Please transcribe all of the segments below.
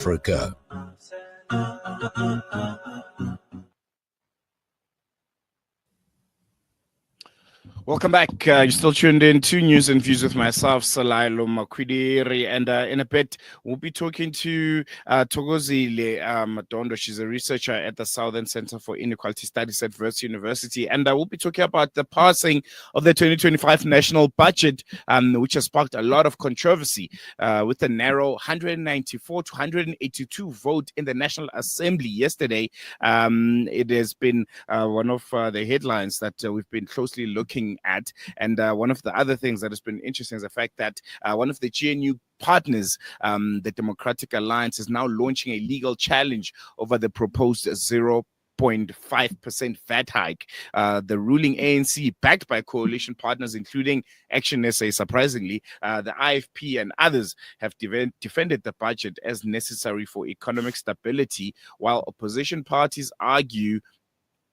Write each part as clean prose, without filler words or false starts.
Africa. Welcome back. You're still tuned in to News and Views with myself, Salailo Makwidiri. And in a bit, we'll be talking to Thokozile Madondo. She's a researcher at the Southern Center for Inequality Studies at Wits University. And we'll be talking about the passing of the 2025 national budget, which has sparked a lot of controversy with a narrow 194 to 182 vote in the National Assembly yesterday. It has been one of the headlines that we've been closely looking at. And one of the other things that has been interesting is the fact that one of the GNU partners, the Democratic Alliance, is now launching a legal challenge over the proposed 0.5% VAT hike. The ruling ANC, backed by coalition partners, including Action SA, surprisingly, the IFP and others, have defended the budget as necessary for economic stability, while opposition parties argue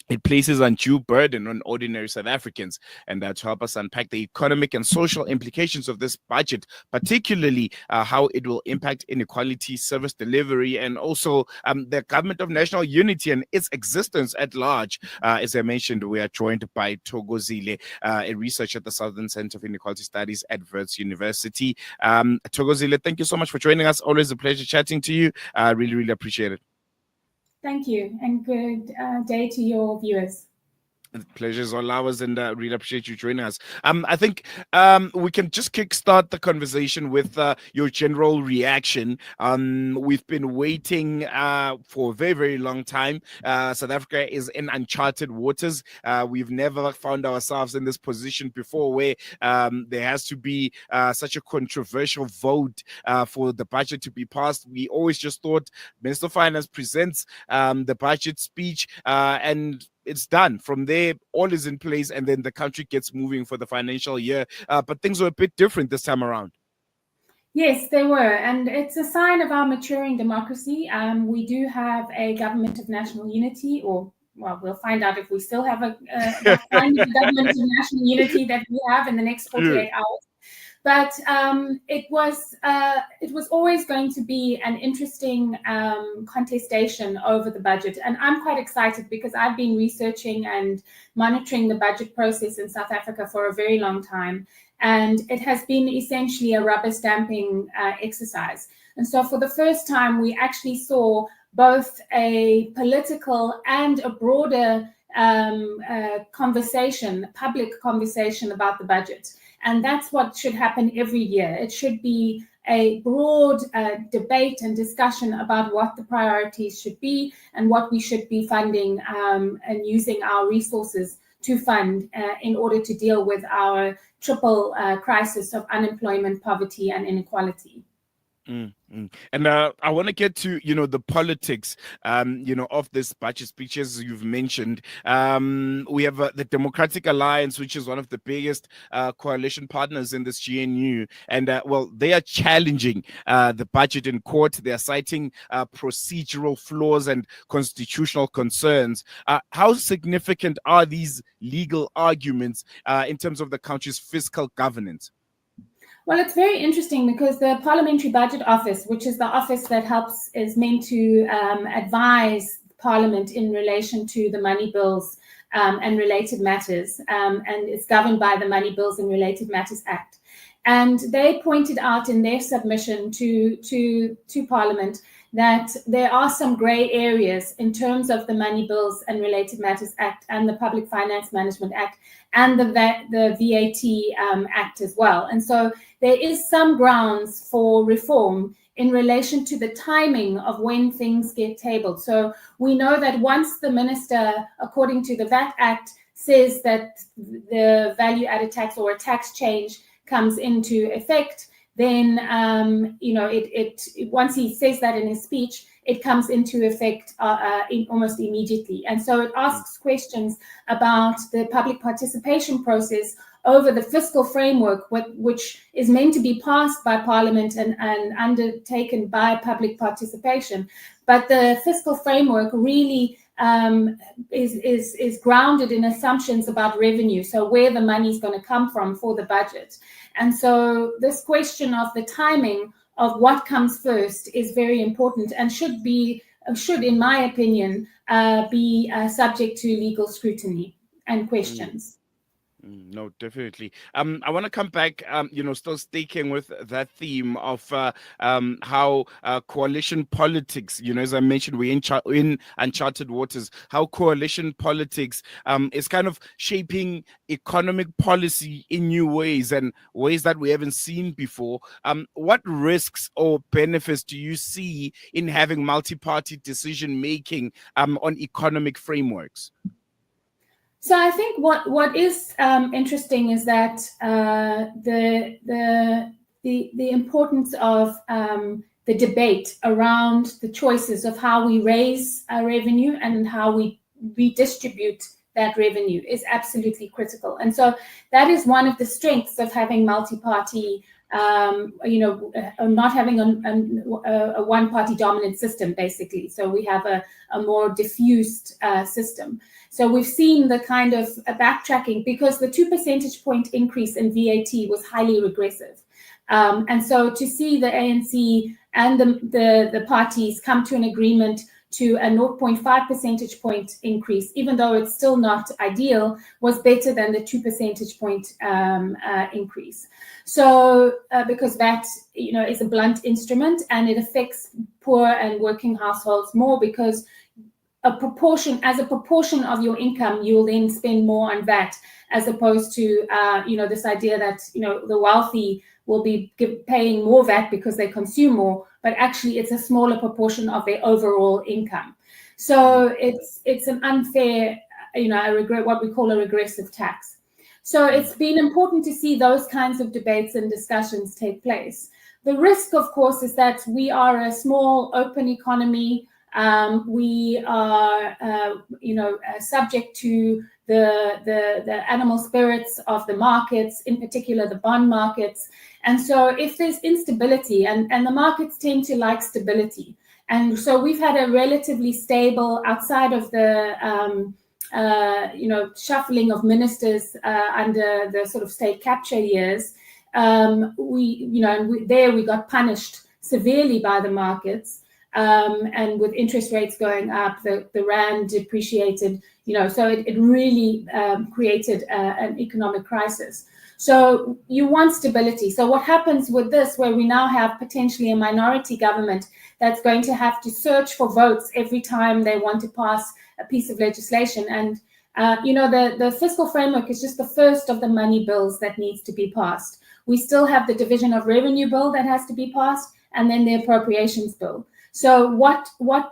it places undue burden on ordinary South Africans. And to help us unpack the economic and social implications of this budget, particularly how it will impact inequality, service delivery, and also the government of national unity and its existence at large. As I mentioned, we are joined by Thokozile, a researcher at the Southern Center for Inequality Studies at Wits University. Thokozile, thank you so much for joining us. Always a pleasure chatting to you. Really, really appreciate it. Thank you, and good day to your viewers. The pleasure is all ours, and really appreciate you joining us. I think we can just kickstart the conversation with your general reaction. We've been waiting for a very, very long time. South Africa is in uncharted waters. We've never found ourselves in this position before where there has to be such a controversial vote for the budget to be passed. We always just thought Minister of Finance presents the budget speech and it's done. From there, all is in place, and then the country gets moving for the financial year. But things were a bit different this time around. Yes, they were, and it's a sign of our maturing democracy. We do have a government of national unity, or well, we'll find out if we still have a kind of government of national unity that we have in the next 48 hours. But it was always going to be an interesting contestation over the budget. And I'm quite excited because I've been researching and monitoring the budget process in South Africa for a very long time. And it has been essentially a rubber stamping exercise. And so for the first time, we actually saw both a political and a broader conversation, public conversation about the budget. And that's what should happen every year. It should be a broad debate and discussion about what the priorities should be and what we should be funding and using our resources to fund in order to deal with our triple crisis of unemployment, poverty, and inequality. And I want to get to, the politics, of this budget speech, as you've mentioned. We have the Democratic Alliance, which is one of the biggest coalition partners in this GNU. And, they are challenging the budget in court. They are citing procedural flaws and constitutional concerns. How significant are these legal arguments in terms of the country's fiscal governance? Well, it's very interesting because the Parliamentary Budget Office, which is the office that is meant to advise Parliament in relation to the money bills and related matters, and it's governed by the Money Bills and Related Matters Act. And they pointed out in their submission to Parliament that there are some grey areas in terms of the Money Bills and Related Matters Act and the Public Finance Management Act and the VAT Act as well. And so there is some grounds for reform in relation to the timing of when things get tabled. So we know that once the minister, according to the VAT Act, says that the value-added tax or a tax change comes into effect, then once he says that in his speech, it comes into effect almost immediately. And so it asks questions about the public participation process over the fiscal framework, which is meant to be passed by Parliament and undertaken by public participation. But the fiscal framework really is grounded in assumptions about revenue, so where the money is going to come from for the budget. And so this question of the timing of what comes first is very important and should, in my opinion, be subject to legal scrutiny and questions. No, definitely. I want to come back, still sticking with that theme of how coalition politics, as I mentioned, we're in uncharted waters, how coalition politics is kind of shaping economic policy in new ways and ways that we haven't seen before. What risks or benefits do you see in having multi-party decision making on economic frameworks? So I think what is interesting is that the importance of the debate around the choices of how we raise our revenue and how we redistribute that revenue is absolutely critical. And so that is one of the strengths of having multi-party, not having a one-party dominant system, basically. So we have a more diffused system. So we've seen the kind of backtracking because the 2 percentage point increase in VAT was highly regressive. And so to see the ANC and the parties come to an agreement to a 0.5 percentage point increase, even though it's still not ideal, was better than the 2 percentage point increase. So because that is a blunt instrument and it affects poor and working households more because a proportion of your income, you'll then spend more on VAT, as opposed to this idea that the wealthy will be paying more VAT because they consume more, but actually it's a smaller proportion of their overall income. So it's an unfair, what we call a regressive tax. So it's been important to see those kinds of debates and discussions take place. The risk, of course, is that we are a small, open economy. We are, subject to the animal spirits of the markets, in particular the bond markets. And so if there's instability, and the markets tend to like stability, and so we've had a relatively stable, outside of the shuffling of ministers under the sort of state capture years, we got punished severely by the markets. And with interest rates going up, the rand depreciated, so it really created an economic crisis. So you want stability. So what happens with this, where we now have potentially a minority government that's going to have to search for votes every time they want to pass a piece of legislation? And, the fiscal framework is just the first of the money bills that needs to be passed. We still have the division of revenue bill that has to be passed, and then the appropriations bill. So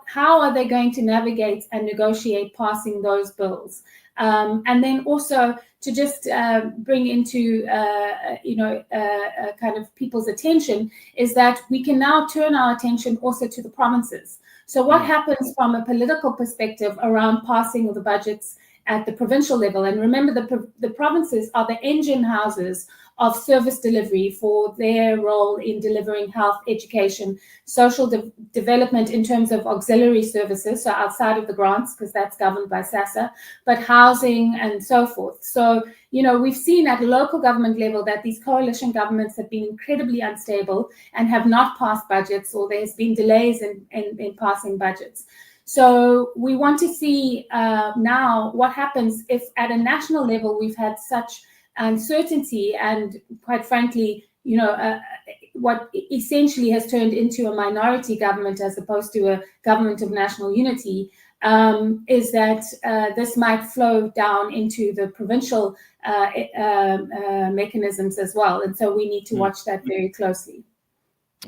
how are they going to navigate and negotiate passing those bills? And then also to just bring into, kind of people's attention is that we can now turn our attention also to the provinces. So what happens from a political perspective around passing of the budgets at the provincial level? And remember, the provinces are the engine houses of service delivery for their role in delivering health, education, social development in terms of auxiliary services, so outside of the grants, because that's governed by SASSA, but housing and so forth. So, we've seen at local government level that these coalition governments have been incredibly unstable and have not passed budgets, or there's been delays in passing budgets. So we want to see now what happens if at a national level we've had such uncertainty and, quite frankly, what essentially has turned into a minority government as opposed to a government of national unity, is that this might flow down into the provincial mechanisms as well. And so we need to watch that very closely.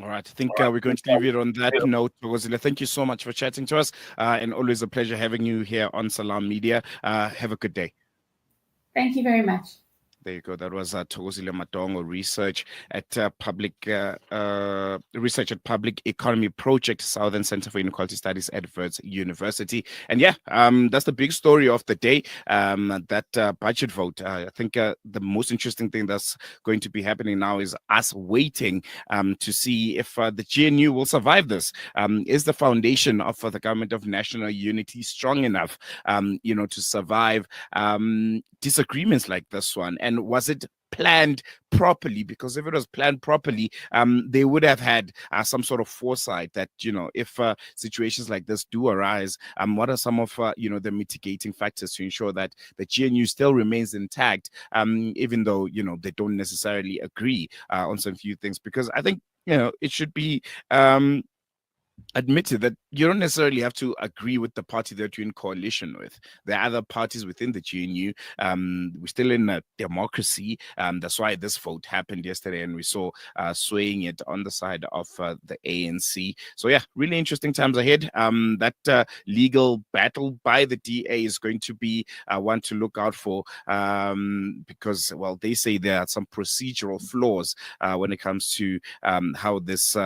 All right. I think we're going to leave it on that note. Thokozile, thank you so much for chatting to us, and always a pleasure having you here on Salam Media. Have a good day. Thank you very much. There you go. That was Thokozile Madongo, research at Public Economy Project, Southern Center for Inequality Studies at Wits University. And that's the big story of the day, that budget vote. I think the most interesting thing that's going to be happening now is us waiting to see if the GNU will survive this. Is the foundation of the Government of National Unity strong enough, to survive disagreements like this one? And was it planned properly, because if it was planned properly, they would have had some sort of foresight that, if situations like this do arise, what are some of the mitigating factors to ensure that the GNU still remains intact, even though they don't necessarily agree on some few things. Because I think it should be admitted that you don't necessarily have to agree with the party that you're in coalition with. There are other parties within the GNU. We're still in a democracy. That's why this vote happened yesterday, and we saw swaying it on the side of the ANC. So yeah, really interesting times ahead. That legal battle by the DA is going to be one to look out for, because, well, they say there are some procedural flaws when it comes to how this,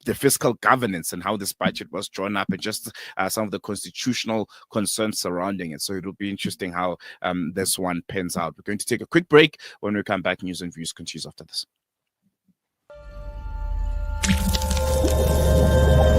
the fiscal governance and how this budget was drawn up, and just some of the constitutional concerns surrounding it. So it'll be interesting how this one pans out. We're going to take a quick break. When we come back, news and views continues after this.